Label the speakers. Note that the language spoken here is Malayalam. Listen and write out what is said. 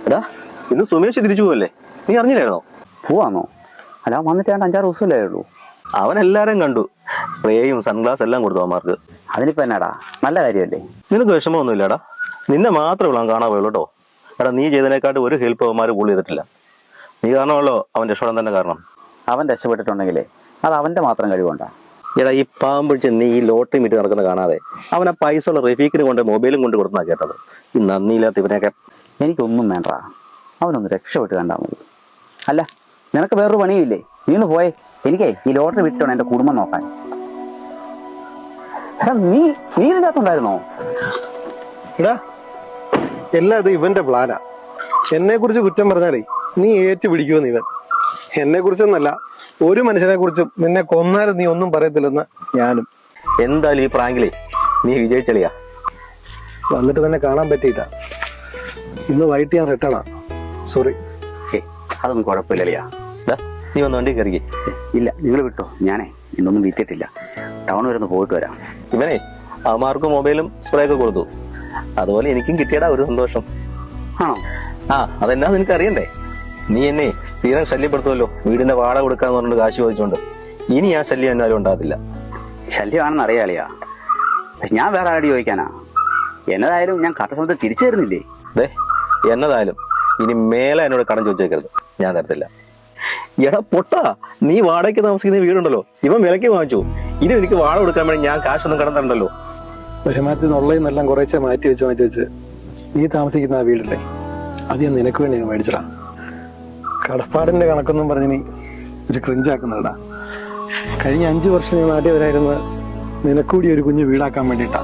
Speaker 1: എടാ ഇന്ന് സുമേഷ് തിരിച്ചു പോവല്ലേ, നീ അറിഞ്ഞില്ലായിരുന്നോ?
Speaker 2: പോവാന്നോ? അല്ല വന്നിട്ട് 5-6 ദിവസമല്ലേ ഉള്ളൂ.
Speaker 1: അവൻ എല്ലാരും കണ്ടു, സ്പ്രേയും സൺഗ്ലാസ് എല്ലാം കൊടുത്തു അവന്മാർക്ക്.
Speaker 2: അതിനിപ്പോ എന്നാടാ, നല്ല കാര്യമല്ലേ.
Speaker 1: നിനക്ക് വിഷമമൊന്നുമില്ലടാ, നിന്നെ മാത്രമേ അവൻ കാണാൻ പോയുള്ളൂ കേട്ടോ. എടാ നീ ചെയ്തതിനെക്കാട്ട് ഒരു ഹെൽപ്പ് അവന്മാർ കൂടി ചെയ്തിട്ടില്ല. നീ കാരണമല്ലോ അവൻ രക്ഷപ്പെടാൻ തന്നെ കാരണം.
Speaker 2: അവൻ രക്ഷപ്പെട്ടിട്ടുണ്ടെങ്കിലേ അത് അവന്റെ മാത്രം കഴിവുണ്ടാ.
Speaker 1: എടാ ഈ പാമ്പിടിച്ച് നീ ഈ ലോട്ടറി മീറ്റ് നടക്കുന്ന കാണാതെ അവൻ ആ പൈസ ഉള്ള റഫീഖിന് കൊണ്ട് മൊബൈലും കൊണ്ട് കൊടുത്താ കേട്ടത്. ഈ നന്ദിയില്ലാത്ത ഇവനെയൊക്കെ.
Speaker 2: എനിക്കൊന്നും വേണ്ടാ, അവനൊന്ന് രക്ഷപ്പെട്ട് കണ്ടാൽ മതി. അല്ല നിനക്ക് വേറൊരു പണിയില്ലേ? നീ ഒന്ന് പോയേ, എനിക്കേ ഈ ലോട്ടറി വിറ്റിട്ടാണ് എന്റെ കുടുംബം നോക്കാൻ. നീ ഇതിനകത്തുണ്ടായിരുന്നോ?
Speaker 3: എടാ എല്ലാം ഇത് ഇവന്റെ പ്ലാനാ. എന്നെ കുറിച്ച് കുറ്റം പറഞ്ഞാലേ നീ ഏറ്റുപിടിക്കുമെന്ന് ഇവൻ. എന്നെ കുറിച്ചൊന്നല്ല, ഒരു മനുഷ്യനെ കുറിച്ചും നിന്നെ കൊന്നാലും നീ ഒന്നും പറയത്തില്ലെന്ന് ഞാനും.
Speaker 1: എന്തായാലും ഈ പ്രാങ്കിലേ നീ വിജയിച്ചളിയാ.
Speaker 3: വന്നിട്ട് തന്നെ കാണാൻ പറ്റിയില്ല. ഇന്ന് വൈകിട്ട് ഞാൻ റിട്ടേണാ. സോറി.
Speaker 2: അതൊന്നും കുഴപ്പമില്ലളിയാ.
Speaker 1: നീ ഒന്ന് വണ്ടി കയറി.
Speaker 2: ഇല്ല നിങ്ങൾ വിട്ടോ, ഞാനേ ഇന്നൊന്നും വിറ്റിട്ടില്ല. ടൗൺ വരെ ഒന്ന് പോയിട്ട് വരാം.
Speaker 1: ഇവനെ അവന്മാർക്ക് മൊബൈലും സ്പ്രേ ഒക്കെ കൊടുത്തു, അതുപോലെ എനിക്കും കിട്ടിയടാ ഒരു സന്തോഷം.
Speaker 2: ആണോ?
Speaker 1: ആ അതെന്നാ നിനക്ക് അറിയണ്ടേ, നീ എന്നെ സ്ഥിരം ശല്യപ്പെടുത്തുമല്ലോ വീടിന്റെ വാടക കൊടുക്കാന്ന് പറഞ്ഞിട്ട് കാശ് ചോദിച്ചോണ്ട്. ഇനി ആ ശല്യം എന്നാലും ഉണ്ടാകത്തില്ല.
Speaker 2: ശല്യമാണെന്ന് അറിയാളിയാ, പക്ഷെ ഞാൻ വേറെ ആരോട് ചോദിക്കാനാ? എന്നതായാലും ഞാൻ കറക്റ്റ് സമയത്ത് തിരിച്ചു തരുന്നില്ലേ?
Speaker 1: അതെ എന്നതായാലും ഇനി മേലെ എന്നോട് കടം ചോദിച്ചേക്കരുത്, ഞാൻ തരത്തില്ല. എടാ പൊട്ടാ, നീ വാടകയ്ക്ക് താമസിക്കുന്ന വീടുണ്ടല്ലോ ഇവൻ വിലക്ക് വാങ്ങിച്ചു. ഇനി എനിക്ക് വാടക കൊടുക്കാൻ വേണ്ടി ഞാൻ കാശൊന്നും കടം തരണ്ടല്ലോ.
Speaker 3: വരുമാനത്തിൽ നിന്നുള്ളതെന്നെല്ലാം കുറേശ്ശെ മാറ്റി വെച്ച് നീ താമസിക്കുന്ന ആ വീടില്ലേ, അത് ഞാൻ നിനക്ക് വേണ്ടി ഞാൻ മേടിച്ചടാ. കടപ്പാടിന്റെ കണക്കൊന്നും പറഞ്ഞ് നീ ഒരു ക്രിഞ്ചാക്കുന്നതാ. കഴിഞ്ഞ 5 വർഷം ഞാൻ നാട്ടിൽ വരായിരുന്നത് നിനക്കൂടി ഒരു കുഞ്ഞു വീടാക്കാൻ വേണ്ടിയിട്ടാ.